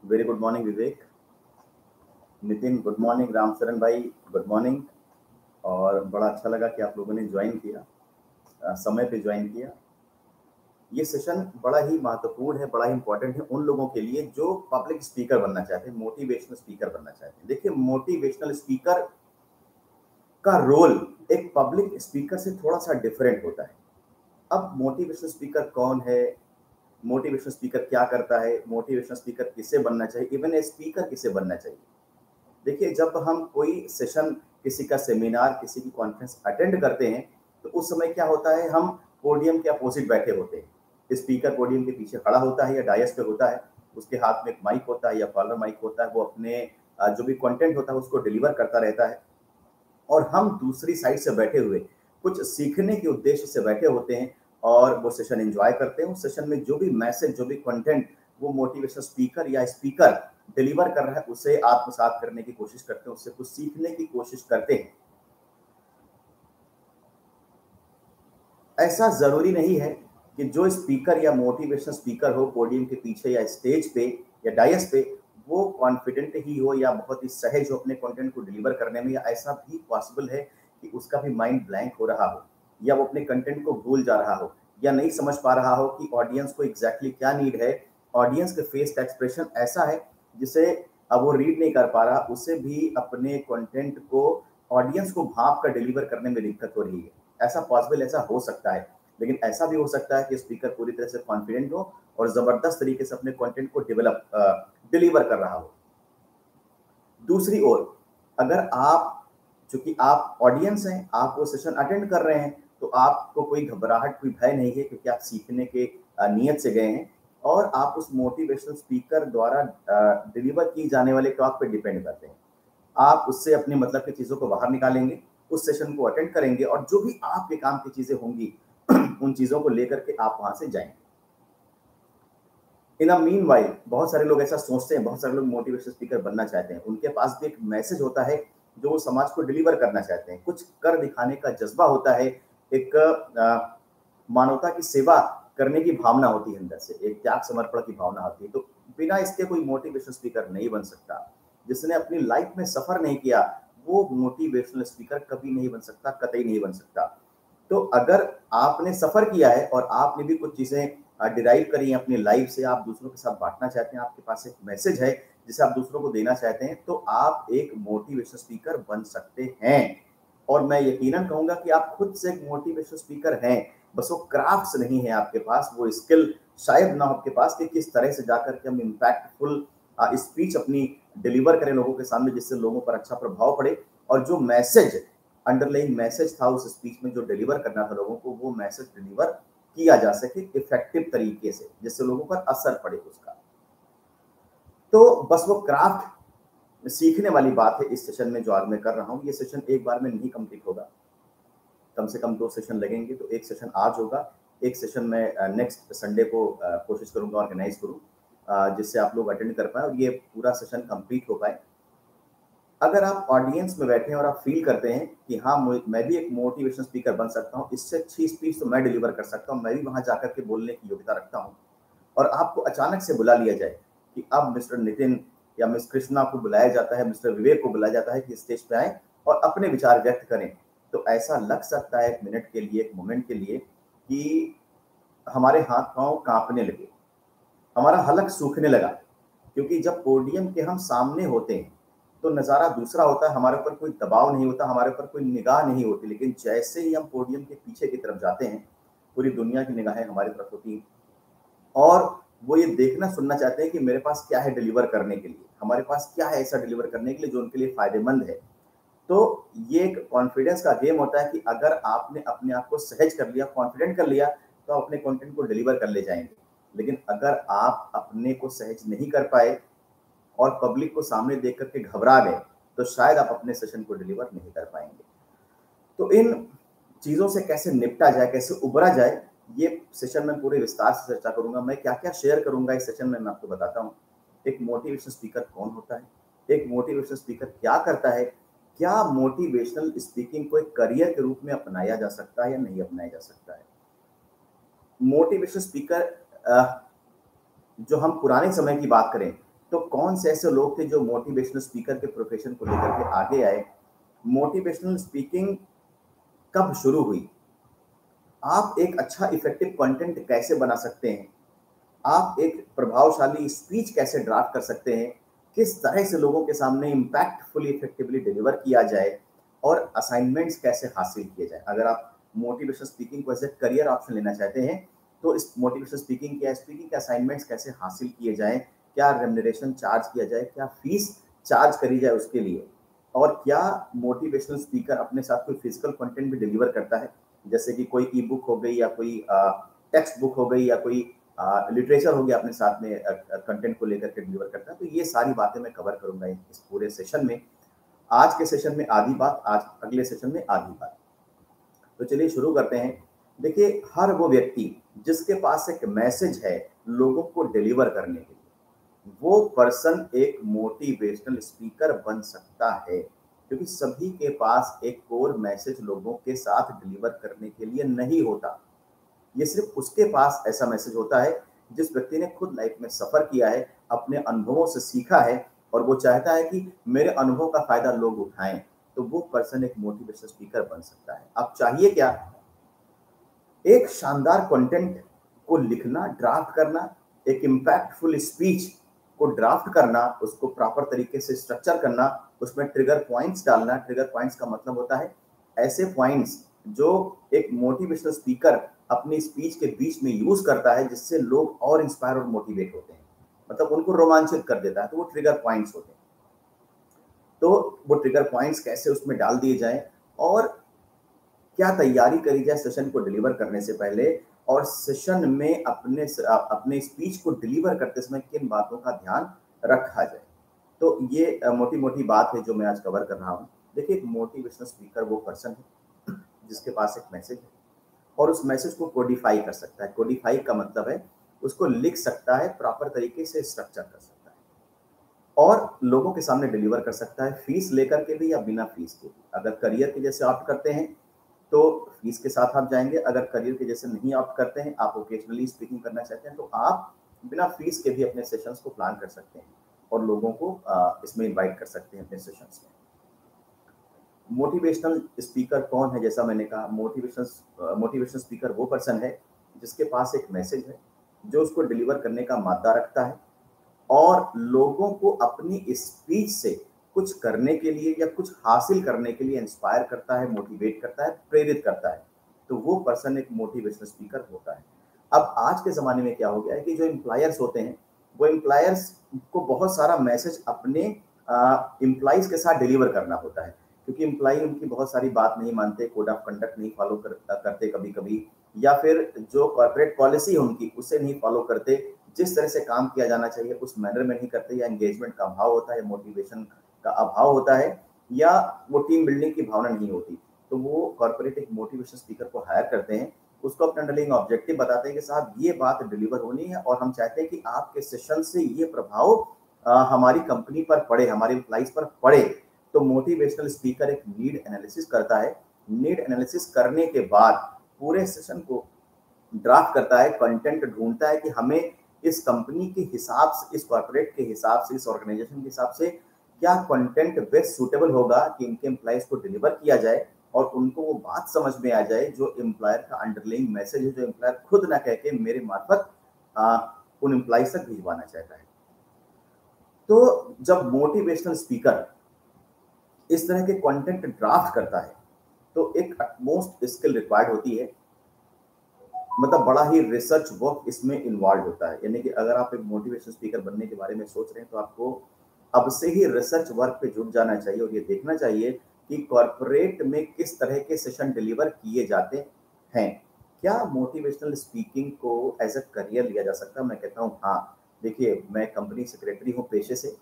Very good morning विवेक, Nitin good morning, Ramcharan भाई good morning. और बड़ा अच्छा लगा कि आप लोगों ने ज्वाइन किया, समय पे ज्वाइन किया। ये सेशन बड़ा ही महत्वपूर्ण है, बड़ा ही इंपॉर्टेंट है उन लोगों के लिए जो पब्लिक स्पीकर बनना चाहते हैं, मोटिवेशनल स्पीकर बनना चाहते हैं। देखिए, मोटिवेशनल स्पीकर का रोल एक पब्लिक स्पीकर से थोड़ा सा डिफरेंट होता है। अब मोटिवेशनल स्पीकर कौन है, मोटिवेशनल स्पीकर क्या करता है, मोटिवेशनल स्पीकर किसे बनना चाहिए, इवन ए स्पीकर किसे बनना चाहिए। देखिए, जब हम कोई सेशन, किसी का सेमिनार, किसी की कॉन्फ्रेंस अटेंड करते हैं, तो उस समय क्या होता है, हम पोडियम के अपोजिट बैठे होते हैं। स्पीकर पोडियम के पीछे खड़ा होता है या डायस पे होता है, उसके हाथ में एक माइक होता है या कॉलर माइक होता है। वो अपने जो भी कंटेंट होता है उसको डिलीवर करता रहता है, और हम दूसरी साइड से बैठे हुए कुछ सीखने के उद्देश्य से बैठे होते हैं और वो सेशन एंजॉय करते हैं। उस सेशन में जो भी मैसेज, जो भी कंटेंट वो मोटिवेशनल स्पीकर या स्पीकर डिलीवर कर रहा है, उसे आत्मसात करने की कोशिश करते हैं, उससे कुछ सीखने की कोशिश करते हैं। ऐसा जरूरी नहीं है कि जो स्पीकर या मोटिवेशनल स्पीकर हो पोडियम के पीछे या स्टेज पे या डायस पे, वो कॉन्फिडेंट ही हो या बहुत ही सहज हो अपने कंटेंट को डिलीवर करने में। या ऐसा भी पॉसिबल है कि उसका भी माइंड ब्लैंक हो रहा हो, या वो अपने कंटेंट को भूल जा रहा हो, या नहीं समझ पा रहा हो कि ऑडियंस को एग्जैक्टली क्या नीड है। ऑडियंस के फेस का एक्सप्रेशन ऐसा है जिसे अब वो रीड नहीं कर पा रहा, उसे भी अपने कंटेंट को ऑडियंस को भाप कर डिलीवर करने में दिक्कत हो रही है। ऐसा पॉसिबल, ऐसा हो सकता है। लेकिन ऐसा भी हो सकता है कि स्पीकर पूरी तरह से कॉन्फिडेंट हो और जबरदस्त तरीके से अपने कंटेंट को डिलीवर कर रहा हो। दूसरी ओर, अगर आप, चूंकि आप ऑडियंस हैं, आप वो सेशन अटेंड कर रहे हैं, तो आपको कोई घबराहट, कोई भय नहीं है, क्योंकि आप सीखने के नियत से गए हैं और आप उस मोटिवेशनल स्पीकर द्वारा डिलीवर की जाने वाले टॉक पे डिपेंड करते हैं। आप उससे अपने मतलब की चीज़ों को बाहर निकालेंगे, उस सेशन को अटेंड करेंगे और जो भी आपके काम की चीज़ें होंगी उन चीज़ों को लेकर के आप वहाँ से जाएँगे। इन अ मीनवाइल बहुत सारे लोग ऐसा सोचते हैं, बहुत सारे लोग मोटिवेशनल स्पीकर बनना चाहते हैं। उनके पास भी एक मैसेज होता है जो वो समाज को डिलीवर करना चाहते हैं। कुछ कर दिखाने का जज़्बा होता है, एक मानवता की सेवा करने की भावना होती है अंदर से, एक त्याग समर्पण की भावना होती है। तो बिना इसके कोई मोटिवेशनल स्पीकर नहीं बन सकता। जिसने अपनी लाइफ में सफ़र नहीं किया, वो मोटिवेशनल स्पीकर कभी नहीं बन सकता, कतई नहीं बन सकता। तो अगर आपने सफ़र किया है और आपने भी कुछ चीज़ें डिराइव करी हैं अपनी लाइफ से, आप दूसरों के साथ बाँटना चाहते हैं, आपके पास एक मैसेज है जिसे आप दूसरों को देना चाहते हैं, तो आप एक मोटिवेशनल स्पीकर बन सकते हैं। और मैं यकीनन कहूँगा कि आप खुद से एक मोटिवेशनल स्पीकर हैं, बस वो क्राफ्ट्स नहीं है आपके पास, वो स्किल शायद ना हो आपके पास कि किस तरह से जाकर के हम इम्पैक्टफुल स्पीच अपनी डिलीवर करें लोगों के सामने, जिससे लोगों पर अच्छा प्रभाव पड़े। और जो मैसेज, अंडरलाइंग मैसेज था उस स्पीच में, जो डिलीवर करना था लोगों को, वो मैसेज डिलीवर किया जा सके इफेक्टिव तरीके से, जिससे लोगों पर असर पड़े उसका। तो बस वो क्राफ्ट सीखने वाली बात है इस सेशन में जो आज मैं कर रहा हूँ। ये सेशन एक बार में नहीं कंप्लीट होगा, कम से कम 2 सेशन लगेंगे। तो एक सेशन आज होगा, एक सेशन मैं नेक्स्ट संडे को कोशिश करूँगा ऑर्गेनाइज करूँ, जिससे आप लोग अटेंड कर पाएँ और ये पूरा सेशन कंप्लीट हो पाए। अगर आप ऑडियंस में बैठे हैं और आप फील करते हैं कि हाँ, मैं भी एक मोटिवेशनल स्पीकर बन सकता हूँ, इससे अच्छी स्पीच तो मैं डिलीवर कर सकता हूँ, मैं भी वहाँ जाकर के बोलने की योग्यता रखता हूँ, और आपको अचानक से बुला लिया जाए कि अब मिस्टर नितिन या मिस कृष्णा को बुलाया जाता है, मिस्टर विवेक को बुलाया जाता है कि स्टेज पे आए और अपने विचार व्यक्त करें, तो ऐसा लग सकता है एक मिनट के लिए, एक मोमेंट के लिए, कि हमारे हाथ पांव कांपने लगे, हमारा हलक सूखने लगा। क्योंकि जब पोडियम के हम सामने होते हैं तो नज़ारा दूसरा होता है, हमारे ऊपर कोई दबाव नहीं होता, हमारे ऊपर कोई निगाह नहीं होती। लेकिन जैसे ही हम पोडियम के पीछे की तरफ जाते हैं, पूरी दुनिया की निगाहें हमारी तरफ होती हैं और वो ये देखना सुनना चाहते हैं कि मेरे पास क्या है डिलीवर करने के लिए, हमारे पास क्या है ऐसा डिलीवर करने के लिए जो उनके लिए फ़ायदेमंद है। तो ये एक कॉन्फिडेंस का गेम होता है कि अगर आपने अपने आप को सहज कर लिया, कॉन्फिडेंट कर लिया, तो आप अपने कंटेंट को डिलीवर कर ले जाएँगे। लेकिन अगर आप अपने को सहज नहीं कर पाए और पब्लिक को सामने देख कर के घबरा गए, तो शायद आप अपने सेशन को डिलीवर नहीं कर पाएँगे। तो इन चीज़ों से कैसे निपटा जाए, कैसे उबरा जाए, ये सेशन में पूरे विस्तार से चर्चा करूँगा। मैं क्या-क्या शेयर करूँगा इस सेशन में, मैं आपको बताता हूँ। एक मोटिवेशनल स्पीकर कौन होता है? एक मोटिवेशनल स्पीकर क्या करता है? क्या मोटिवेशनल स्पीकिंग को एक करियर के रूप में अपनाया जा सकता है या नहीं अपनाया जा सकता है? मोटिवेशनल स्पीकर जो हम पुराने समय की बात करें, तो कौन से ऐसे लोग थे जो मोटिवेशनल स्पीकर के प्रोफेशन को लेकर के आगे आए? मोटिवेशनल स्पीकिंग कब शुरू हुई? आप एक अच्छा इफेक्टिव कंटेंट कैसे बना सकते हैं? आप एक प्रभावशाली स्पीच कैसे ड्राफ्ट कर सकते हैं? किस तरह से लोगों के सामने इम्पैक्टफुली इफेक्टिवली डिलीवर किया जाए और असाइनमेंट्स कैसे हासिल किए जाए? अगर आप मोटिवेशनल स्पीकिंग को एज ए करियर ऑप्शन लेना चाहते हैं, तो इस मोटिवेशनल स्पीकिंग क्या, स्पीकिंग के असाइनमेंट्स कैसे हासिल किए जाएँ? क्या रेम्युनरेशन चार्ज किया जाए? क्या फीस चार्ज करी जाए उसके लिए? और क्या मोटिवेशनल स्पीकर अपने साथ कोई फिजिकल कंटेंट भी डिलीवर करता है? जैसे कि कोई ई बुक हो गई या कोई टेक्स्ट बुक हो गई या कोई लिटरेचर हो गया, अपने साथ में कंटेंट को लेकर के डिलीवर करता है। तो ये सारी बातें मैं कवर करूंगा इस पूरे सेशन में। आज के सेशन में आधी बात, आज अगले सेशन में आधी बात। तो चलिए शुरू करते हैं। देखिए, हर वो व्यक्ति जिसके पास एक मैसेज है लोगों को डिलीवर करने के लिए, वो पर्सन एक मोटिवेशनल स्पीकर बन सकता है, क्योंकि सभी के पास एक कोर मैसेज लोगों के साथ डिलीवर करने के लिए नहीं होता। ये सिर्फ उसके पास ऐसा मैसेज होता है जिस व्यक्ति ने खुद लाइफ में सफर किया है, अपने अनुभवों से सीखा है और वो चाहता है कि मेरे अनुभव का फायदा लोग उठाएं। तो वो पर्सन एक मोटिवेशनल स्पीकर बन सकता है। अब चाहिए क्या? एक शानदार कंटेंट को लिखना, ड्राफ्ट करना, एक इम्पैक्टफुल स्पीच को ड्राफ्ट करना, उसको प्रॉपर तरीके से स्ट्रक्चर करना, उसमें ट्रिगर पॉइंट्स डालना। ट्रिगर पॉइंट्स का मतलब होता है ऐसे पॉइंट्स जो एक मोटिवेशनल स्पीकर अपनी स्पीच के बीच में यूज करता है, जिससे लोग और इंस्पायर और मोटिवेट होते हैं, मतलब उनको रोमांचित कर देता है। तो वो ट्रिगर पॉइंट्स होते हैं। तो वो ट्रिगर पॉइंट्स कैसे उसमें डाल दिए जाएं और क्या तैयारी करी जाए सेशन को डिलीवर करने से पहले, और सेशन में अपने स्पीच को डिलीवर करते समय किन बातों का ध्यान रखा जाए। तो ये मोटी मोटी बात है जो मैं आज कवर कर रहा हूँ। देखिए, एक मोटिवेशनल स्पीकर वो पर्सन है जिसके पास एक मैसेज है और उस मैसेज को कोडिफाई कर सकता है। कोडिफाई का मतलब है उसको लिख सकता है, प्रॉपर तरीके से स्ट्रक्चर कर सकता है और लोगों के सामने डिलीवर कर सकता है, फीस लेकर के भी या बिना फीस के भी। अगर करियर के जैसे ऑप्ट करते हैं तो फीस के साथ आप जाएंगे। अगर करियर के जैसे नहीं ऑप्ट करते हैं, आप ओकेजनली स्पीकिंग करना चाहते हैं, तो आप बिना फीस के भी अपने सेशंस को प्लान कर सकते हैं और लोगों को इसमें इनवाइट कर सकते हैं अपने सेशंस में। मोटिवेशनल स्पीकर कौन है? जैसा मैंने कहा, मोटिवेशनल स्पीकर वो पर्सन है जिसके पास एक मैसेज है जो उसको डिलीवर करने का मादा रखता है और लोगों को अपनी स्पीच से कुछ करने के लिए या कुछ हासिल करने के लिए इंस्पायर करता है, मोटिवेट करता है, प्रेरित करता है। तो वो पर्सन एक मोटिवेशनल स्पीकर होता है। अब आज के ज़माने में क्या हो गया है कि जो एम्प्लॉयर्स होते हैं, वो एम्प्लॉयर्स को बहुत सारा मैसेज अपने एम्प्लॉइज़ के साथ डिलीवर करना होता है, क्योंकि एम्प्लॉई उनकी बहुत सारी बात नहीं मानते, कोड ऑफ कंडक्ट नहीं फॉलो करते कभी-कभी, या फिर जो कॉर्पोरेट पॉलिसी है उनकी, उसे नहीं फॉलो करते, जिस तरह से काम किया जाना चाहिए उस मैनर में नहीं करते, या एंगेजमेंट का अभाव होता है, मोटिवेशन का अभाव होता है, या वो टीम बिल्डिंग की भावना नहीं होती। तो वो कॉर्पोरेट एक मोटिवेशन स्पीकर को हायर करते हैं, उसको अपना अंडरलाइंग ऑब्जेक्टिव बताते हैं कि साहब ये बात डिलीवर होनी है और हम चाहते हैं कि आपके सेशन से ये प्रभाव हमारी कंपनी पर पड़े, हमारे एम्प्लॉइज पर पड़े। तो मोटिवेशनल स्पीकर एक नीड एनालिसिस करता है। नीड एनालिसिस करने के बाद पूरे सेशन को ड्राफ्ट करता है, कंटेंट ढूंढता है कि हमें इस कंपनी के हिसाब से, इस कॉर्पोरेट के हिसाब से, इस ऑर्गेनाइजेशन के हिसाब से क्या कंटेंट बेस्ट सूटेबल होगा कि इनके एम्प्लॉइज को डिलीवर किया जाए और उनको वो बात समझ में आ जाए जो एम्प्लॉयर का अंडरलाइंग मैसेज है, जो एम्प्लॉयर खुद ना कह के मेरे मार्फत उन एम्प्लॉइज तक भिजवाना चाहता है। तो जब मोटिवेशनल स्पीकर इस तरह के कंटेंट ड्राफ्ट करता है तो एक अटमोस्ट स्किल रिक्वायर्ड होती है, मतलब बड़ा ही रिसर्च वर्क इसमें इन्वॉल्व होता है। यानी कि अगर आप एक मोटिवेशनल स्पीकर बनने के बारे में सोच रहे हैं तो आपको अब से ही रिसर्च वर्क पे जुट जाना चाहिए और ये देखना चाहिए कि कॉर्पोरेट में किस तरह के सेशन डिलीवर किए जाते हैं। क्या मोटिवेशनल स्पीकिंग को एज अ करियर लिया जा सकता है? मैं कहता हूँ हाँ। देखिए, मैं कंपनी सेक्रेटरी हूँ पेशे से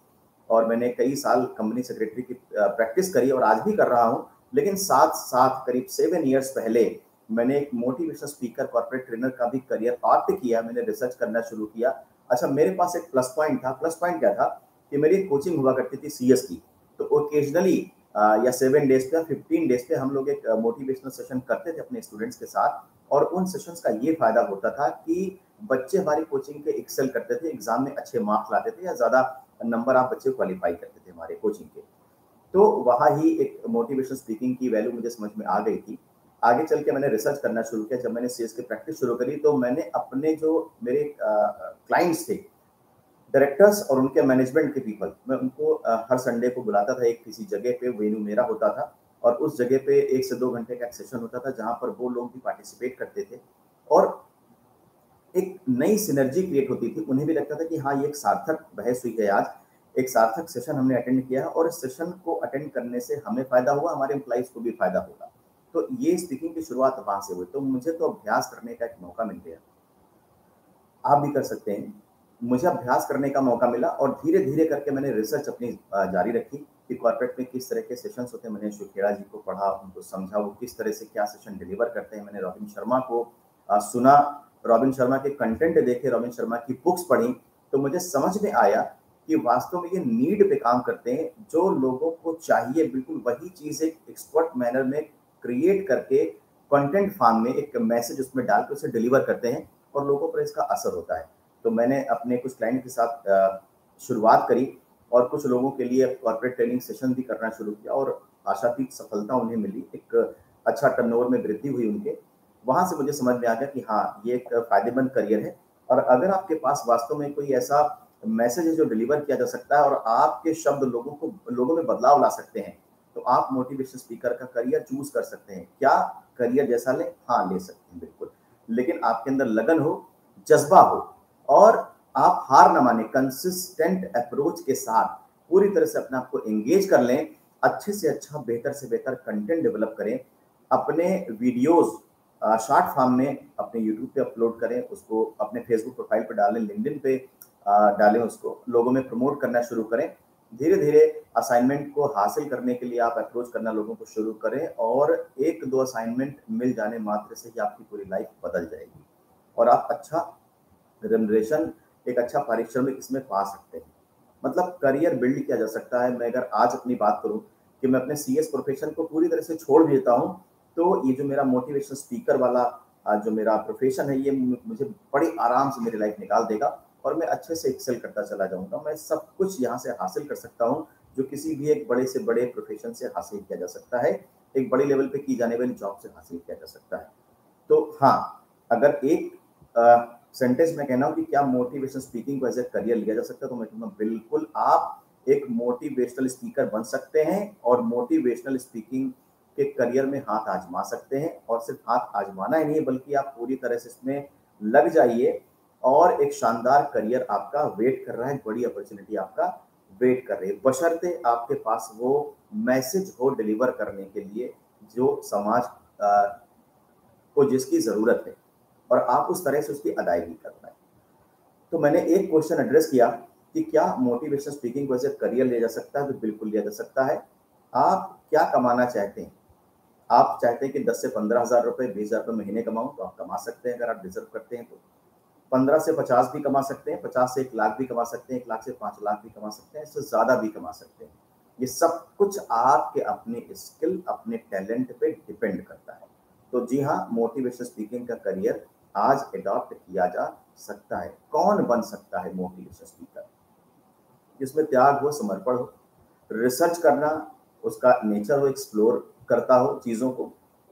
और मैंने कई साल कंपनी सेक्रेटरी की प्रैक्टिस करी और आज भी कर रहा हूँ। लेकिन साथ साथ करीब 7 ईयर्स पहले मैंने एक मोटिवेशनल स्पीकर, कॉर्पोरेट ट्रेनर का भी करियर ऑप्ट किया। मैंने रिसर्च करना शुरू किया। अच्छा, मेरे पास एक प्लस पॉइंट था। प्लस पॉइंट क्या था कि मेरी कोचिंग हुआ करती थी सीएस की। तो ओकेजनली या 7 डेज पे या 15 डेज पे हम लोग एक मोटिवेशनल सेशन करते थे अपने स्टूडेंट्स के साथ। और उन सेशंस का ये फायदा होता था कि बच्चे हमारी कोचिंग के एक्सेल करते थे, एग्जाम में अच्छे मार्क्स लाते थे या ज़्यादा नंबर आप बच्चे क्वालिफाई करते थे हमारे कोचिंग के। तो वहाँ ही एक मोटिवेशनल स्पीकिंग की वैल्यू मुझे समझ में आ गई थी। आगे चल के मैंने रिसर्च करना शुरू किया, जब मैंने सेल्स की प्रैक्टिस शुरू करी तो मैंने अपने जो मेरे क्लाइंट्स थे, डायरेक्टर्स और उनके मैनेजमेंट के पीपल, मैं उनको हर संडे को बुलाता था, एक किसी जगह पे वेन्यू मेरा होता था और उस जगह पे 1 से 2 घंटे का एक सेशन होता था जहाँ पर वो लोग भी पार्टिसिपेट करते थे और एक नई सिनर्जी क्रिएट होती थी। उन्हें भी लगता था कि हाँ, ये एक सार्थक बहस हुई है आज, एक सार्थक सेशन हमने अटेंड किया है और इस सेशन को अटेंड करने से हमें फ़ायदा हुआ, हमारे एम्प्लॉइज़ को भी फ़ायदा होगा। तो ये स्पीकिंग की शुरुआत वहाँ से हुई। तो मुझे तो अभ्यास करने का एक मौका मिल गया। आप भी कर सकते हैं। मुझे अभ्यास करने का मौका मिला और धीरे-धीरे करके मैंने रिसर्च अपनी जारी रखी कि कॉर्पोरेट में किस तरह के सेशंस होते हैं। मैंने शिव खेड़ा जी को पढ़ा, उनको समझा, वो किस तरह से क्या सेशन डिलीवर करते हैं। मैंने रॉबिन शर्मा को सुना, रॉबिन शर्मा के कंटेंट देखे, रॉबिन शर्मा की बुक्स पढ़ी, तो मुझे समझ में आया कि वास्तव में ये नीड पे काम करते हैं। जो लोगों को चाहिए बिल्कुल वही चीज़ एक एक्सपर्ट मैनर में क्रिएट करके कंटेंट फॉर्म में एक मैसेज उसमें डाल के उसे डिलीवर करते हैं और लोगों पर इसका असर होता है। तो मैंने अपने कुछ क्लाइंट के साथ शुरुआत करी और कुछ लोगों के लिए कॉर्पोरेट ट्रेनिंग सेशन भी करना शुरू किया और आशातीत सफलता उन्हें मिली। एक अच्छा टर्नओवर में वृद्धि हुई उनके। वहाँ से मुझे समझ में आ गया कि हाँ, ये एक फ़ायदेमंद करियर है और अगर आपके पास वास्तव में कोई ऐसा मैसेज है जो डिलीवर किया जा सकता है और आपके शब्द लोगों में बदलाव ला सकते हैं, तो आप मोटिवेशन स्पीकर का करियर चूज़ कर सकते हैं। क्या करियर जैसा लें? हाँ, ले सकते हैं बिल्कुल। लेकिन आपके अंदर लगन हो, जज़्बा हो और आप हार ना मानें, कंसिस्टेंट अप्रोच के साथ पूरी तरह से अपने आप को एंगेज कर लें, अच्छे से अच्छा, बेहतर से बेहतर कंटेंट डेवलप करें, अपने वीडियोज़ शॉर्ट फॉर्म में अपने यूट्यूब पे अपलोड करें, उसको अपने फेसबुक प्रोफाइल पे डालें, लिंक्डइन पे डालें उसको, लोगों में प्रमोट करना शुरू करें। धीरे-धीरे असाइनमेंट को हासिल करने के लिए आप अप्रोच करना लोगों को शुरू करें और 1-2 असाइनमेंट मिल जाने मात्र से ही आपकी पूरी लाइफ बदल जाएगी और आप अच्छा रेमुनरेशन, एक अच्छा पारिश्रमिक इसमें पा सकते हैं। मतलब करियर बिल्ड किया जा सकता है। मैं अगर आज अपनी बात करूँ कि मैं अपने सीएस प्रोफ़ेशन को पूरी तरह से छोड़ भी देता हूँ, तो ये जो मेरा मोटिवेशनल स्पीकर वाला जो मेरा प्रोफ़ेशन है, ये मुझे बड़ी आराम से मेरी लाइफ़ निकाल देगा और मैं अच्छे से एक्सेल करता चला जाऊँगा। मैं सब कुछ यहाँ से हासिल कर सकता हूँ, जो किसी भी एक बड़े से बड़े प्रोफ़ेशन से हासिल किया जा सकता है, एक बड़ी लेवल पे की जाने वाली जॉब से हासिल किया जा सकता है। तो हाँ, अगर एक सेंटेंस में कहना हो कि क्या मोटिवेशनल स्पीकिंग को एज़ अ करियर लिया जा सकता है, तो मैं कहूँगा बिल्कुल आप एक मोटिवेशनल स्पीकर बन सकते हैं और मोटिवेशनल स्पीकिंग के करियर में हाथ आज़मा सकते हैं और सिर्फ हाथ आज़माना ही नहीं है बल्कि आप पूरी तरह से इसमें लग जाइए और एक शानदार करियर आपका वेट कर रहा है, बड़ी अपॉर्च्युनिटी आपका वेट कर रही है। बशर्ते आपके पास वो मैसेज हो डिलीवर करने के लिए जो समाज को जिसकी ज़रूरत है और आप उस तरह से उसकी अदायगी कर पाएँ। तो मैंने एक क्वेश्चन एड्रेस किया कि क्या मोटिवेशनल स्पीकिंग को एज़ अ करियर लिया जा सकता है? तो बिल्कुल लिया जा सकता है। आप क्या कमाना चाहते हैं? आप चाहते हैं कि 10 से 15,000 रुपए, 20,000 रुपए महीने कमाऊँ, तो आप कमा सकते हैं अगर आप डिज़र्व करते हैं तो। 15 से 50 भी कमा सकते हैं, 50 से 1 लाख भी कमा सकते हैं, 1 लाख से 5 लाख भी कमा सकते हैं, इससे ज़्यादा भी कमा सकते हैं। ये सब कुछ आपके अपने स्किल, अपने टैलेंट पे डिपेंड करता है। तो जी हाँ, मोटिवेशनल स्पीकिंग का करियर आज एडॉप्ट किया जा सकता है। कौन बन सकता है मोटिवेशनल स्पीकर? जिसमें त्याग हो, समर्पण हो, रिसर्च करना उसका नेचर हो, एक्सप्लोर करता हो चीज़ों को,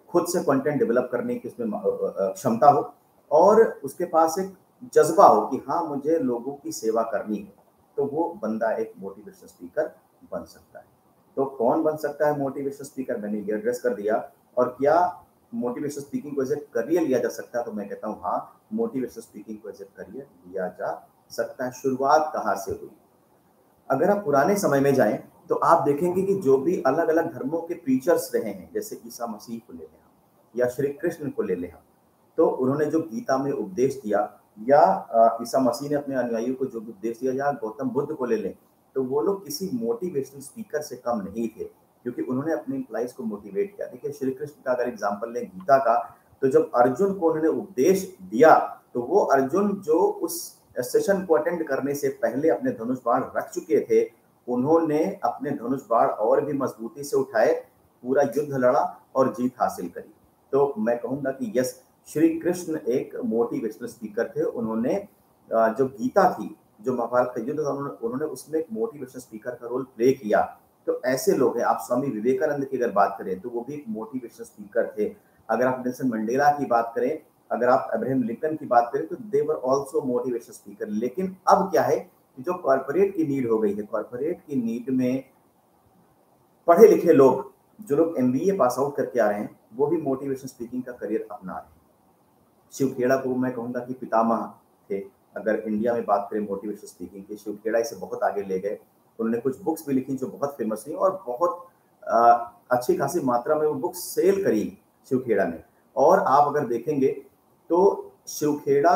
खुद से कंटेंट डेवलप करने की उसमें क्षमता हो और उसके पास एक जज़्बा हो कि हाँ, मुझे लोगों की सेवा करनी है, तो वो बंदा एक मोटिवेशनल स्पीकर बन सकता है। तो कौन बन सकता है मोटिवेशनल स्पीकर? मैंने ये एड्रेस कर दिया और क्या मोटिवेशनल स्पीकिंग को एज़ अ करियर लिया जा सकता है? तो मैं कहता हूँ हाँ, मोटिवेशनल स्पीकिंग को एज़ अ करियर लिया जा सकता है। शुरुआत कहाँ से हुई? अगर आप पुराने समय में जाएँ, तो आप देखेंगे कि जो भी अलग-अलग धर्मों के प्रीचर्स रहे हैं, जैसे ईसा मसीह को ले लें हम या श्री कृष्ण को ले लें हम, तो उन्होंने जो गीता में उपदेश दिया या ईसा मसीह ने अपने अनुयायियों को जो भी उपदेश दिया या गौतम बुद्ध को ले लें, तो वो लोग किसी मोटिवेशनल स्पीकर से कम नहीं थे, क्योंकि उन्होंने अपने एम्प्लॉइज़ को मोटिवेट किया। देखिए, श्री कृष्ण का अगर एग्ज़ाम्पल लें गीता का, तो जब अर्जुन को उन्होंने उपदेश दिया, तो वो अर्जुन जो उस सेशन को अटेंड करने से पहले अपने धनुष बाण रख चुके थे, उन्होंने अपने धनुष बाण और भी मजबूती से उठाए, पूरा युद्ध लड़ा और जीत हासिल करी। तो मैं कहूँगा कि यस, श्री कृष्ण एक मोटिवेशनल स्पीकर थे। उन्होंने जो गीता थी, जो महाभारत का युद्ध था उन्होंने उसमें एक मोटिवेशनल स्पीकर का रोल प्ले किया। तो ऐसे लोग हैं। आप स्वामी विवेकानंद की अगर बात करें तो वो भी एक मोटिवेशनल स्पीकर थे। अगर आप नेल्सन मंडेला की बात करें, अगर आप अब्राहम लिंकन की बात करें तो दे वर आल्सो मोटिवेशनल स्पीकर। लेकिन अब क्या है कि जो कॉर्पोरेट की नीड हो गई है, कॉर्पोरेट की नीड में पढ़े लिखे लोग, जो लोग एमबीए पास आउट करके आ रहे हैं, वो भी मोटिवेशनल स्पीकिंग का करियर अपना रहे हैं। शिव खेड़ा को मैं कहूंगा कि पितामह थे। अगर इंडिया में बात करें मोटिवेशनल स्पीकिंग की, शिव खेड़ा इसे बहुत आगे ले गए। उन्होंने कुछ बुक्स भी लिखी जो बहुत फेमस हुई और बहुत अच्छी खासी मात्रा में वो बुक्स सेल करी शिव खेड़ा ने। और आप अगर देखेंगे तो शिव खेड़ा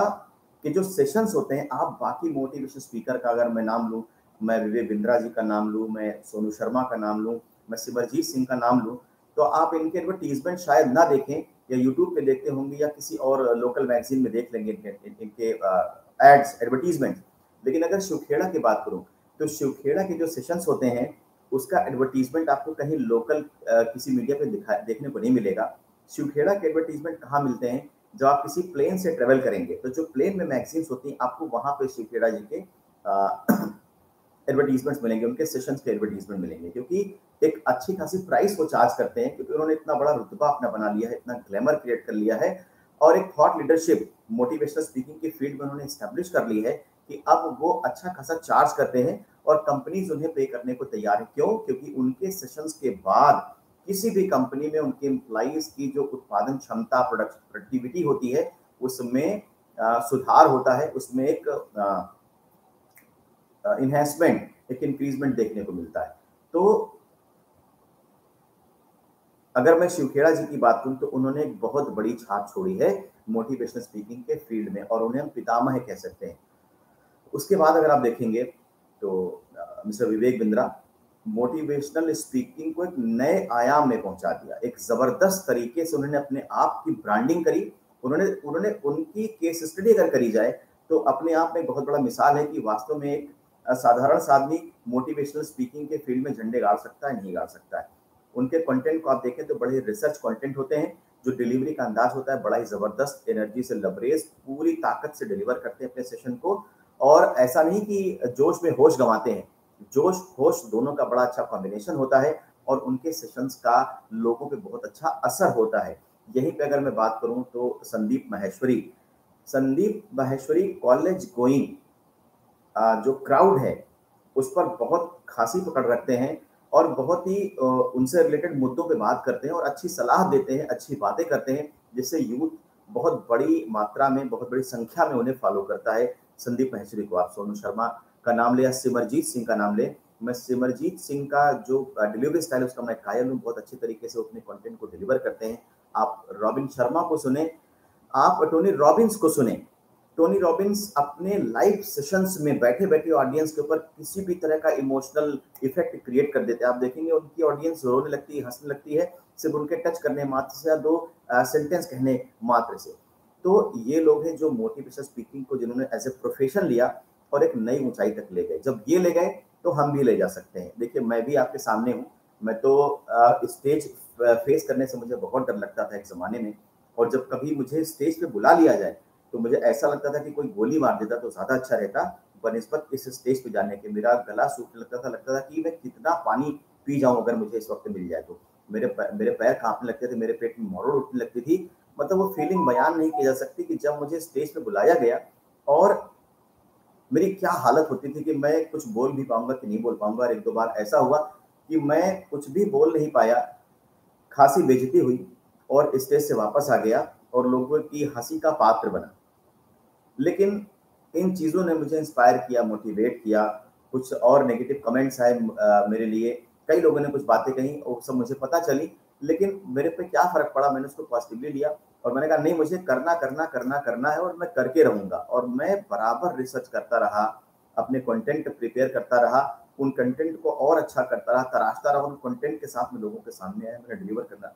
के जो सेशंस होते हैं, आप बाकी मोटिवेशनल स्पीकर का अगर मैं नाम लूँ, मैं विवेक बिंद्रा जी का नाम लूँ, मैं सोनू शर्मा का नाम लूँ, मैं सिमरजीत सिंह का नाम लूँ, तो आप इनके एडवर्टीजमेंट शायद ना देखें या यूट्यूब पे देखते होंगे या किसी और लोकल मैगजीन में देख लेंगे इनके एड्स, एडवर्टीजमेंट। लेकिन अगर शिव खेड़ा की बात करूं तो शिव खेड़ा के जो सेशंस होते हैं उसका एडवर्टीजमेंट आपको कहीं लोकल किसी मीडिया पे देखने को नहीं मिलेगा। शिव खेड़ा के एडवर्टीजमेंट कहाँ मिलते हैं? जब आप किसी प्लेन से ट्रेवल करेंगे तो जो प्लेन में मैगजीन्स होती हैं आपको वहां पे शिव खेड़ा जी के एडवर्टीजमेंट्स मिलेंगे, उनके सेशंस के एडवर्टीजमेंट मिलेंगे, क्योंकि एक अच्छी खासी प्राइस वो चार्ज करते हैं, क्योंकि उन्होंने इतना बड़ा रुतबा अपना बना लिया है, इतना ग्लैमर क्रिएट कर लिया है और एक थॉट लीडरशिप मोटिवेशनल स्पीकिंग की फील्ड में उन्होंने एस्टेब्लिश कर ली है कि अब वो अच्छा खासा चार्ज करते हैं और कंपनीज उन्हें पे करने को तैयार है। क्यों? क्योंकि उनके सेशंस के बाद किसी भी कंपनी में उनके एम्प्लॉइज की जो उत्पादन क्षमता, प्रोडक्टिविटी होती है, उसमें सुधार होता है, उसमें एक इन्हेंसमेंट, एक इंक्रीजमेंट देखने को मिलता है। तो अगर मैं शिव खेड़ा जी की बात करूं तो उन्होंने एक बहुत बड़ी छाप छोड़ी है मोटिवेशनल स्पीकिंग के फील्ड में और उन्हें हम पितामह कह सकते हैं। उसके बाद अगर आप देखेंगे तो mister Vivek Bindra motivational speaking को एक नए आयाम में पहुंचा दिया। एक जबरदस्त तरीके से उन्होंने अपने आप की ब्रांडिंग करी। उन्होंने उनकी केस स्टडी अगर करी जाए तो अपने आप में एक बहुत बड़ा मिसाल है कि वास्तव में एक साधारण सा आदमी मोटिवेशनल स्पीकिंग के फील्ड में झंडे गाड़ सकता है, नहीं गाड़ सकता है। उनके कंटेंट को आप देखें तो बड़े रिसर्च कंटेंट होते हैं, जो डिलीवरी का अंदाज होता है बड़ा ही जबरदस्त, एनर्जी से लबरेज, पूरी ताकत से डिलीवर करते हैं अपने सेशन को। और ऐसा नहीं कि जोश में होश गंवाते हैं, जोश होश दोनों का बड़ा अच्छा कॉम्बिनेशन होता है और उनके सेशंस का लोगों पे बहुत अच्छा असर होता है। यहीं पे अगर मैं बात करूं तो संदीप माहेश्वरी कॉलेज गोइंग जो क्राउड है उस पर बहुत खासी पकड़ रखते हैं और बहुत ही उनसे रिलेटेड मुद्दों पे बात करते हैं और अच्छी सलाह देते हैं, अच्छी बातें करते हैं, जिससे यूथ बहुत बड़ी मात्रा में, बहुत बड़ी संख्या में उन्हें फॉलो करता है। संदीप माहेश्वरी को आप सोनू शर्मा का नाम ले या सिमरजीत सिंह का नाम ले, मैं सिमरजीत सिंह का जो डिलीवरी स्टाइल उसका मैं कायल हूँ, बहुत अच्छे तरीके से अपने कंटेंट को डिलीवर करते हैं। आप रॉबिन शर्मा को सुने, आप टोनी रॉबिन्स को सुने। टोनी रॉबिन्स अपने लाइव सेशंस में बैठे बैठे ऑडियंस के ऊपर किसी भी तरह का इमोशनल इफेक्ट क्रिएट कर देते हैं। आप देखेंगे उनकी ऑडियंस रोने लगती है, हंसने लगती है सिर्फ उनके टच करने मात्र से या दो सेंटेंस कहने मात्र से। तो ये लोग हैं जो मोटिवेशनल स्पीकिंग को जिन्होंने एज ए प्रोफेशन लिया और एक नई ऊंचाई तक ले गए। जब ये ले गए तो हम भी ले जा सकते हैं। देखिए मैं भी आपके सामने हूँ, मैं तो स्टेज फेस करने से मुझे बहुत डर लगता था एक जमाने में, और जब कभी मुझे स्टेज पे बुला लिया जाए तो मुझे ऐसा लगता था कि कोई गोली मार देता तो ज्यादा अच्छा रहता बनिस्बत इस स्टेज पे जाने के। मेरा गला सूखने लगता था कि मैं कितना पानी पी जाऊं अगर मुझे इस वक्त मिल जाए तो। मेरे पैर कांपने लगते थे, मेरे पेट में मरोड़ उठने लगती थी। मतलब वो फीलिंग बयान नहीं की जा सकती कि जब मुझे स्टेज पे बुलाया गया और मेरी क्या हालत होती थी कि मैं कुछ बोल भी पाऊंगा कि नहीं बोल पाऊंगा। और एक दो बार ऐसा हुआ कि मैं कुछ भी बोल नहीं पाया, खासी बेइज्जती हुई और स्टेज से वापस आ गया और लोगों की हंसी का पात्र बना। लेकिन इन चीज़ों ने मुझे इंस्पायर किया, मोटिवेट किया। कुछ और नेगेटिव कमेंट्स आए मेरे लिए, कई लोगों ने कुछ बातें कही, वो सब मुझे पता चली, लेकिन मेरे पे क्या फ़र्क पड़ा, मैंने उसको पॉजिटिवली लिया और मैंने कहा नहीं, मुझे करना है और मैं करके रहूँगा। और मैं बराबर रिसर्च करता रहा, अपने कंटेंट प्रिपेयर करता रहा, उन कंटेंट को और अच्छा करता रहा, तराशता रहा, उन कंटेंट के साथ में लोगों के सामने आया, मैंने डिलीवर करना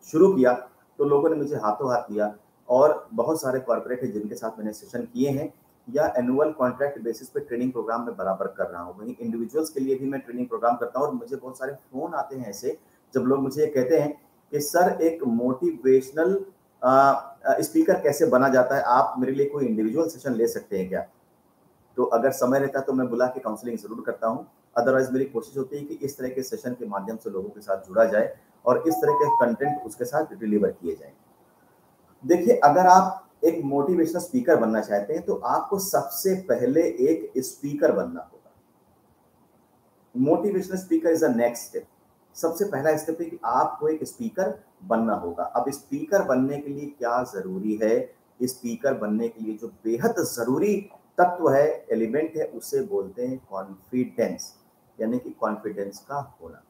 शुरू किया तो लोगों ने मुझे हाथों हाथ लिया। और बहुत सारे कॉर्पोरेट है जिनके साथ मैंने सेशन किए हैं या एनुअल कॉन्ट्रैक्ट बेसिस पे ट्रेनिंग प्रोग्राम में बराबर कर रहा हूँ। वहीं इंडिविजुअल्स के लिए भी मैं ट्रेनिंग प्रोग्राम करता हूँ और मुझे बहुत सारे फोन आते हैं ऐसे, जब लोग मुझे कहते हैं कि सर एक मोटिवेशनल स्पीकर कैसे बना जाता है, आप मेरे लिए कोई इंडिविजुअल सेशन ले सकते हैं क्या। तो अगर समय रहता तो मैं बुला के काउंसलिंग ज़रूर करता हूँ। अदरवाइज़ मेरी कोशिश होती है कि इस तरह के सेशन के माध्यम से लोगों के साथ जुड़ा जाए और इस तरह के कंटेंट उसके साथ डिलीवर किए जाएँ। देखिए, अगर आप एक मोटिवेशनल स्पीकर बनना चाहते हैं, तो आपको सबसे पहले एक स्पीकर बनना होगा। Motivational speaker is the next step. सबसे पहला स्टेप है कि आपको एक स्पीकर बनना होगा। अब स्पीकर बनने के लिए क्या ज़रूरी है? स्पीकर बनने के लिए जो बेहद ज़रूरी तत्व है, एलिमेंट है, उसे बोलते हैं कॉन्फिडेंस, यानी कि कॉन्फिडेंस का होना।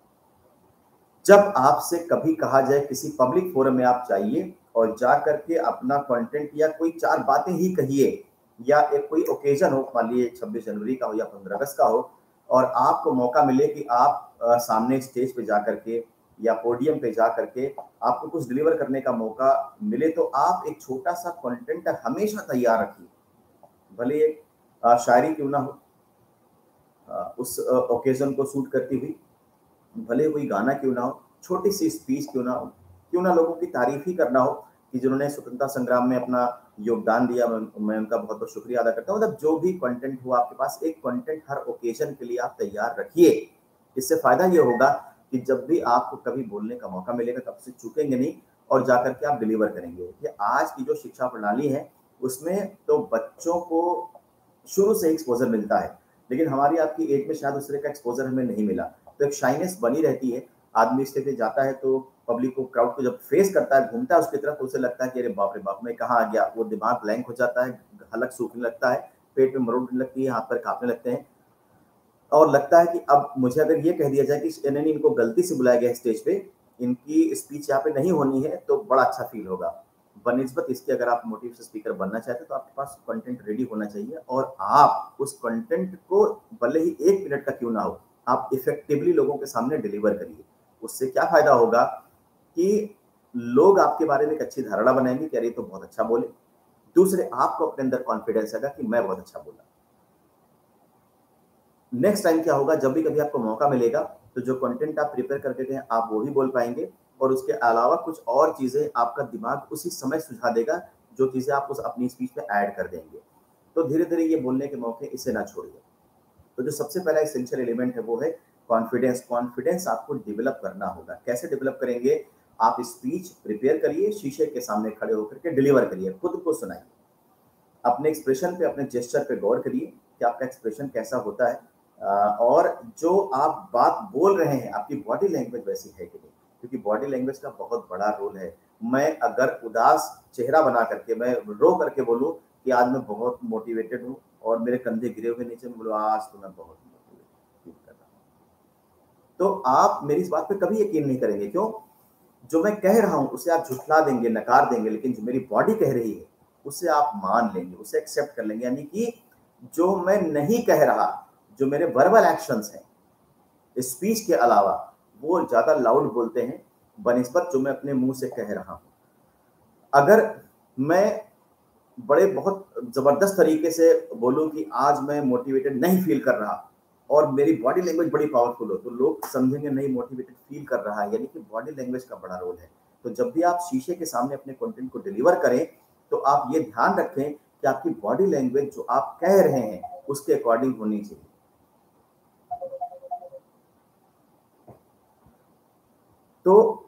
जब आपसे कभी कहा जाए किसी पब्लिक फोरम में आप जाइए और जा करके अपना कंटेंट या कोई 4 बातें ही कहिए, या एक कोई ओकेजन हो, मान लीजिए 26 जनवरी का हो या 15 अगस्त का हो, और आपको मौका मिले कि आप सामने स्टेज पे जा करके या पोडियम पे जा करके आपको कुछ डिलीवर करने का मौका मिले, तो आप एक छोटा-सा कंटेंट हमेशा तैयार रखिए। भले ये शायरी क्यों ना हो, उस ओकेजन को सूट करती हुई, भले कोई गाना क्यों ना हो, छोटी-सी स्पीच क्यों ना लोगों की तारीफ़ ही करना हो कि जिन्होंने स्वतंत्रता संग्राम में अपना योगदान दिया, मैं उनका बहुत-बहुत शुक्रिया अदा करता हूँ। मतलब जो भी कंटेंट हो आपके पास, एक कंटेंट हर ओकेज़न के लिए आप तैयार रखिए। इससे फ़ायदा ये होगा कि जब भी आपको कभी बोलने का मौका मिलेगा, तब से चूकेंगे नहीं और जाकर के आप डिलीवर करेंगे। ये आज की जो शिक्षा प्रणाली है, उसमें तो बच्चों को शुरू से एक्सपोज़र मिलता है, लेकिन हमारी आपकी एज में शायद उस तरह का एक्सपोज़र हमें नहीं मिला। तो एक शाइनेस बनी रहती है। आदमी स्टेज पे जाता है तो पब्लिक को, क्राउड को जब फेस करता है, घूमता है उसकी तरफ, तो उसे लगता है कि अरे बाप रे बाप! मैं कहाँ आ गया? वो दिमाग ब्लैंक हो जाता है, हलक सूखने लगता है, पेट में मरोड़ होने लगती है, हाथ-पैर काँपने लगते हैं और लगता है कि अब मुझे अगर ये कह दिया जाए कि नहीं, इनको गलती से बुलाया गया है स्टेज पे, इनकी स्पीच यहाँ पे नहीं होनी है, तो बड़ा अच्छा फ़ील होगा। बनिस्बत इसके अगर आप मोटिवेशनल स्पीकर बनना चाहते हैं, तो आपके पास कंटेंट रेडी होना चाहिए और आप उस कंटेंट को भले ही 1 मिनट का क्यों ना हो, आप इफेक्टिवली लोगों के सामने डिलीवर करिए। उससे क्या फ़ायदा होगा कि लोग आपके बारे में एक अच्छी धारणा बनाएँगे कि अरे! ये तो बहुत अच्छा बोले। दूसरे, आपको अपने अंदर कॉन्फिडेंस आएगा कि मैं बहुत अच्छा बोला। नेक्स्ट टाइम क्या होगा, जब भी कभी आपको मौका मिलेगा, तो जो कंटेंट आप प्रिपेयर करके गए हैं, आप वो ही बोल पाएँगे और उसके अलावा कुछ और चीज़ें आपका दिमाग उसी समय सुझा देगा, जो चीज़ें आप उस अपनी स्पीच में ऐड कर देंगे। तो धीरे-धीरे ये बोलने के मौके इसे ना छोड़िए। तो जो सबसे पहला एसेंशियल एलिमेंट है वो है कॉन्फिडेंस। कॉन्फिडेंस आपको डेवलप करना होगा। कैसे डेवलप करेंगे? आप स्पीच प्रिपेयर करिए, शीशे के सामने खड़े होकर के डिलीवर करिए, खुद को सुनाइए। अपने एक्सप्रेशन पे, अपने जेस्चर पे गौर करिए कि आपका एक्सप्रेशन कैसा होता है, और जो आप बात बोल रहे हैं, आपकी बॉडी लैंग्वेज वैसी है कि नहीं? क्योंकि बॉडी लैंग्वेज का बहुत बड़ा रोल है। मैं अगर उदास चेहरा बना करके, मैं रो करके बोलूँ कि आज मैं बहुत मोटिवेटेड हूँ और मेरे कंधे गिरे हुए नीचे, मैं बोलूँ आज तो मैं बहुत मोटिवेटेड फील कर रहा हूँ। तो आप मेरी इस बात पे कभी यकीन नहीं करेंगे। क्यों? जो मैं कह रहा हूँ उसे आप झुठला देंगे, नकार देंगे, लेकिन जो मेरी बॉडी कह रही है, उसे आप मान लेंगे, उसे एक्सेप्ट कर लेंगे। यानी कि जो मैं नहीं कह रहा, जो मेरे वर्बल एक्शंस हैं, स्पीच के अलावा, वो ज़्यादा लाउड बोलते हैं बनिस्बत जो मैं अपने मुँह से कह रहा हूँ। अगर मैं बड़े बहुत ज़बरदस्त तरीके से बोलूँ कि आज मैं मोटिवेटेड नहीं फ़ील कर रहा और मेरी बॉडी लैंग्वेज बड़ी पावरफुल हो, तो लोग समझेंगे नहीं, मोटिवेटेड फ़ील कर रहा है, यानी कि बॉडी लैंग्वेज का बड़ा रोल है। तो जब भी आप शीशे के सामने अपने कंटेंट को डिलीवर करें, तो आप ये ध्यान रखें कि आपकी बॉडी लैंग्वेज जो आप कह रहे हैं, उसके अकॉर्डिंग होनी चाहिए। तो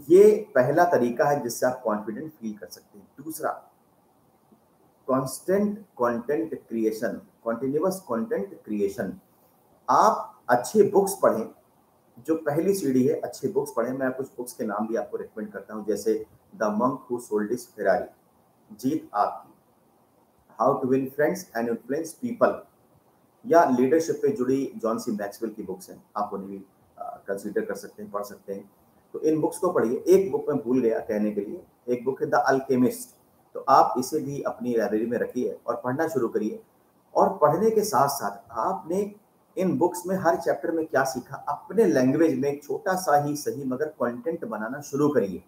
ये पहला तरीका है जिससे आप कॉन्फिडेंट फ़ील कर सकते हैं। दूसरा, constant content creation, continuous content creation. आप अच्छी बुक्स पढ़ें, जो पहली सीढ़ी है, अच्छी बुक्स पढ़ें। मैं कुछ बुक्स के नाम भी आपको रिकमेंड करता हूँ, जैसे the monk who sold his Ferrari, Jeet Aapki, how to win friends and influence people, या लीडरशिप पे जुड़ी जॉन सी मैक्सवेल की बुक्स हैं, आप उन्हें भी कंसीडर कर सकते हैं, पढ़ सकते हैं। तो इन बुक्स को पढ़िए। एक बुक मैं भूल गया कहने के लिए, एक बुक है द अल्केमिस्ट, तो आप इसे भी अपनी लाइब्रेरी में रखिए और पढ़ना शुरू करिए। और पढ़ने के साथ-साथ आपने इन बुक्स में हर चैप्टर में क्या सीखा, अपने लैंग्वेज में एक छोटा-सा ही सही मगर कंटेंट बनाना शुरू करिए।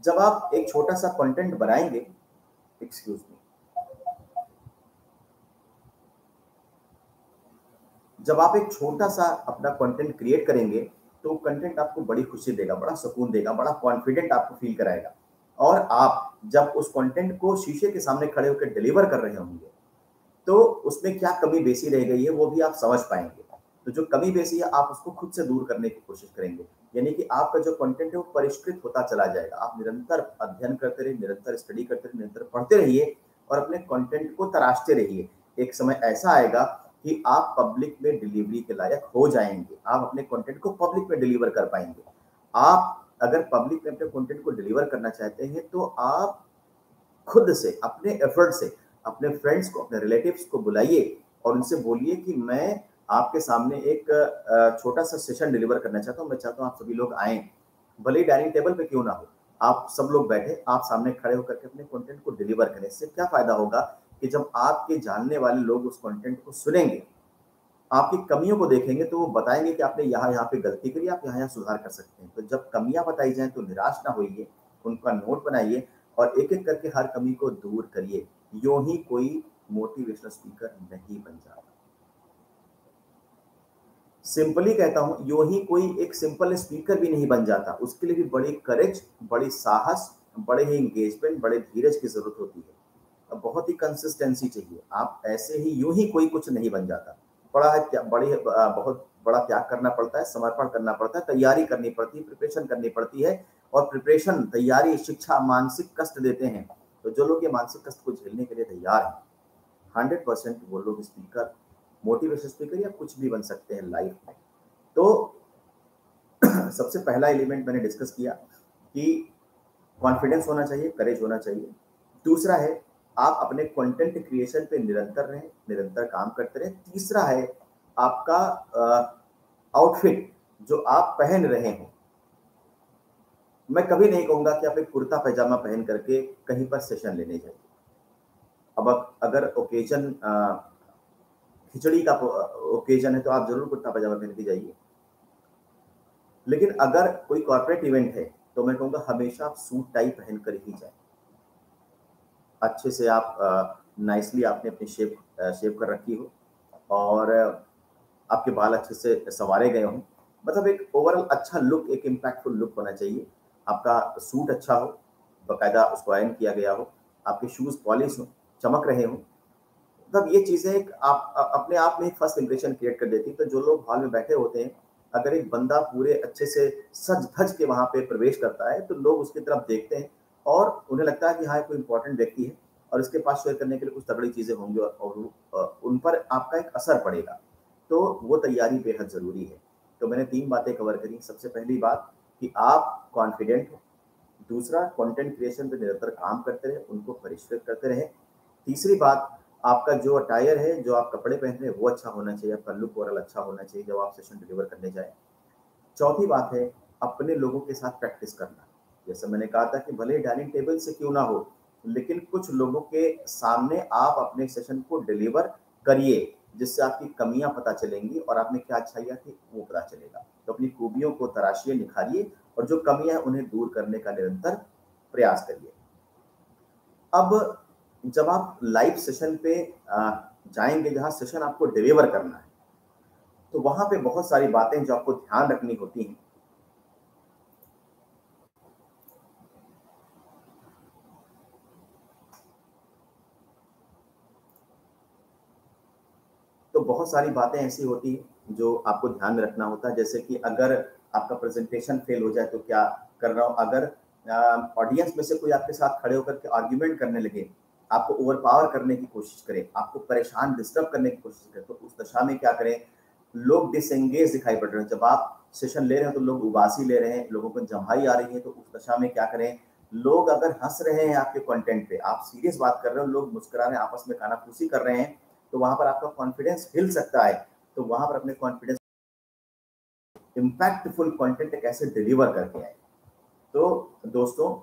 जब आप एक छोटा-सा कंटेंट बनाएँगे, एक्सक्यूज़ मी, जब आप एक छोटा-सा अपना कंटेंट क्रिएट करेंगे, तो कंटेंट आपको बड़ी खुशी देगा, बड़ा सुकून देगा, बड़ा कॉन्फिडेंट आपको फ़ील कराएगा। और आप जब उस कंटेंट को शीशे के सामने खड़े होकर डिलीवर कर रहे होंगे, तो उसमें क्या कमी बेसी रह गई है वो भी आप समझ पाएंगे। तो जो कमी बेसी है आप उसको खुद से दूर करने की कोशिश करेंगे, यानी कि आपका जो कंटेंट है वो परिष्कृत होता चला जाएगा। आप निरंतर अध्ययन करते रहिए, निरंतर स्टडी करते रहिए, निरंतर पढ़ते रहिए और अपने कंटेंट को तराशते रहिए। एक समय ऐसा आएगा कि आप पब्लिक में डिलीवरी के लायक हो जाएंगे, आप अपने कंटेंट को पब्लिक में डिलीवर कर पाएंगे। आप अगर पब्लिक में अपने कंटेंट को डिलीवर करना चाहते हैं तो आप खुद से अपने एफर्ट से अपने फ्रेंड्स को, अपने रिलेटिव्स को बुलाइए और उनसे बोलिए कि मैं आपके सामने एक छोटा सा सेशन डिलीवर करना चाहता हूँ, मैं चाहता हूँ आप सभी लोग आएं, भले ही डाइनिंग टेबल पे क्यों ना हो, आप सब लोग बैठे, आप सामने खड़े होकर के अपने कंटेंट को डिलीवर करें। इससे क्या फायदा होगा कि जब आपके जानने वाले लोग उस कंटेंट को सुनेंगे, आपकी कमियों को देखेंगे तो वो बताएंगे कि आपने यहाँ यहाँ पे गलती करी, आप यहाँ यहाँ सुधार कर सकते हैं। तो जब कमियां बताई जाएं तो निराश ना होइए, उनका नोट बनाइए और एक एक करके हर कमी को दूर करिए। यूं ही कोई मोटिवेशनल स्पीकर नहीं बन जाता। सिंपली कहता हूं, यूं ही कोई एक सिंपल स्पीकर भी नहीं बन जाता। उसके लिए भी बड़ी करेज, बड़ी साहस, बड़े ही एंगेजमेंट, बड़े धीरज की जरूरत होती है। अब बहुत ही कंसिस्टेंसी चाहिए। आप ऐसे ही यूं ही कोई कुछ नहीं बन जाता। बड़ा है क्या, बहुत बड़ा त्याग करना पड़ता है, समर्पण करना पड़ता है, तैयारी करनी पड़ती है, प्रिपरेशन करनी पड़ती है। और प्रिपरेशन, तैयारी, शिक्षा मानसिक कष्ट देते हैं। तो जो लोग ये मानसिक कष्ट को झेलने के लिए तैयार हैं, 100% वो लोग स्पीकर, मोटिवेशन स्पीकर या कुछ भी बन सकते हैं लाइफ में। तो सबसे पहला एलिमेंट मैंने डिस्कस किया कि कॉन्फिडेंस होना चाहिए, करेज होना चाहिए। दूसरा है आप अपने कंटेंट क्रिएशन पे निरंतर रहें, निरंतर काम करते रहें। तीसरा है आपका आउटफिट जो आप पहन रहे हैं। मैं कभी नहीं कहूंगा कि आप एक कुर्ता पैजामा पहन करके कहीं पर सेशन लेने जाइए। अब अगर ओकेजन खिचड़ी का ओकेजन है तो आप जरूर कुर्ता पैजामा पहन के जाइए, लेकिन अगर कोई कॉर्पोरेट इवेंट है तो मैं कहूँगा हमेशा आप सूट टाई पहन कर ही जाएं। अच्छे से आप नाइसली आपने अपनी शेप कर रखी हो और आपके बाल अच्छे से संवारे गए हों। मतलब एक ओवरऑल अच्छा लुक, एक इम्पैक्टफुल लुक होना चाहिए। आपका सूट अच्छा हो, बाकायदा उसको आयरन किया गया हो, आपके शूज़ पॉलिश हो, चमक रहे हों। मतलब ये चीज़ें एक आप अपने आप में एक फर्स्ट इंप्रेशन क्रिएट कर देती है। तो जो लोग हॉल में बैठे होते हैं, अगर एक बंदा पूरे अच्छे से सज-धज के वहाँ पे प्रवेश करता है, तो लोग उसकी तरफ देखते हैं और उन्हें लगता है कि हाँ, ये कोई इम्पोर्टेंट व्यक्ति है और इसके पास शेयर करने के लिए कुछ तगड़ी चीज़ें होंगी और उन पर आपका एक असर पड़ेगा। तो वो तैयारी बेहद ज़रूरी है। तो मैंने 3 बातें कवर करी। सबसे पहली बात कि आप कॉन्फिडेंट हो। दूसरा, कंटेंट क्रिएशन पे निरंतर काम करते रहें, उनको परिष्कृत करते रहें। तीसरी बात, आपका जो अटायर है, जो आप कपड़े पहन रहे हैं वो अच्छा होना चाहिए, आपका लुक ओवरऑल अच्छा होना चाहिए जब आप सेशन डिलीवर करने जाएँ। चौथी बात है अपने लोगों के साथ प्रैक्टिस करना। जैसे मैंने कहा था कि भले ही डाइनिंग टेबल से क्यों ना हो, लेकिन कुछ लोगों के सामने आप अपने सेशन को डिलीवर करिए, जिससे आपकी कमियां पता चलेंगी और आपने क्या अच्छाइयाँ थी वो पता चलेगा। तो अपनी खूबियों को तराशिए, निखारिए और जो कमियां हैं उन्हें दूर करने का निरंतर प्रयास करिए। अब जब आप लाइव सेशन पे जाएंगे, जहां सेशन आपको डिलीवर करना है, तो वहां पे बहुत सारी बातें जो आपको ध्यान रखनी होती हैं। तो बहुत सारी बातें ऐसी होती हैं जो आपको ध्यान में रखना होता है। जैसे कि अगर आपका प्रेजेंटेशन फेल हो जाए तो क्या कर रहा हूँ, अगर ऑडियंस में से कोई आपके साथ खड़े होकर के आर्ग्यूमेंट करने लगे, आपको ओवरपावर करने की कोशिश करे, आपको परेशान, डिस्टर्ब करने की कोशिश करे, तो उस दशा में क्या करें? लोग डिसएंगेज दिखाई पड़ रहे हैं। जब आप सेशन ले रहे हैं तो लोग उबासी ले रहे हैं, लोगों को जम्हाई आ रही है, तो उस दशा में क्या करें? लोग अगर हंस रहे हैं आपके कंटेंट पे, आप सीरियस बात कर रहे हो, लोग मुस्कुरा रहे हैं, आपस में कानाफूसी कर रहे हैं, तो वहां पर आपका कॉन्फिडेंस हिल सकता है। तो वहां पर अपने कॉन्फिडेंस, इम्पैक्टफुल कंटेंट कैसे डिलीवर करके आए। तो दोस्तों,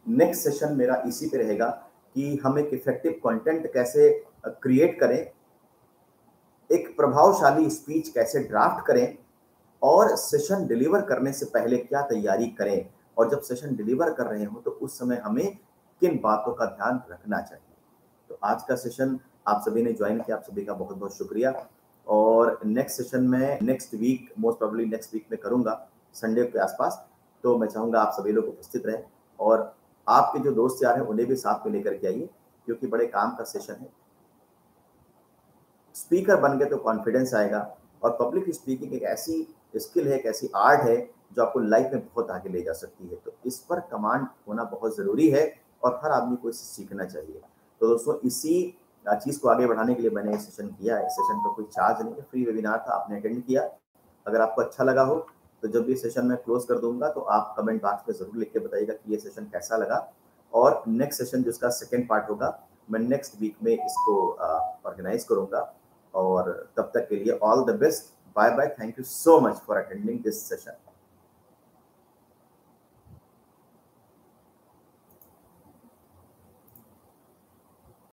नेक्स्ट सेशन मेरा इसी पे रहेगा कि हम एक इफेक्टिव कंटेंट कैसे क्रिएट करें, एक प्रभावशाली स्पीच कैसे ड्राफ्ट करें और सेशन डिलीवर करने से पहले क्या तैयारी करें, और जब सेशन डिलीवर कर रहे हो तो उस समय हमें किन बातों का ध्यान रखना चाहिए। तो आज का सेशन आप सभी ने ज्वाइन किया, आप सभी का बहुत बहुत शुक्रिया। और नेक्स्ट सेशन में next week, most probably next week में करूंगा, संडे के आसपास। तो मैं चाहूंगा आप सभी लोग उपस्थित रहें और आपके जो दोस्त यार हैं उन्हें भी साथ में लेकर के आइए, क्योंकि बड़े काम का सेशन है। स्पीकर बन गए तो कॉन्फिडेंस आएगा। और पब्लिक स्पीकिंग एक ऐसी स्किल है, एक ऐसी आर्ट है जो आपको लाइफ में बहुत आगे ले जा सकती है। तो इस पर कमांड होना बहुत ज़रूरी है और हर आदमी को इसे सीखना चाहिए। तो दोस्तों इसी चीज़ को आगे बढ़ाने के लिए मैंने ये सेशन किया है। इस सेशन का कोई चार्ज नहीं है, फ्री वेबिनार था, आपने अटेंड किया। अगर आपको अच्छा लगा हो तो जब भी सेशन मैं क्लोज कर दूंगा तो आप कमेंट बॉक्स में ज़रूर लिख के बताइएगा कि ये सेशन कैसा लगा। और नेक्स्ट सेशन जो इसका सेकेंड पार्ट होगा, मैं नेक्स्ट वीक में इसको ऑर्गेनाइज करूंगा। और तब तक के लिए all the best, bye bye, thank you so much for attending this session.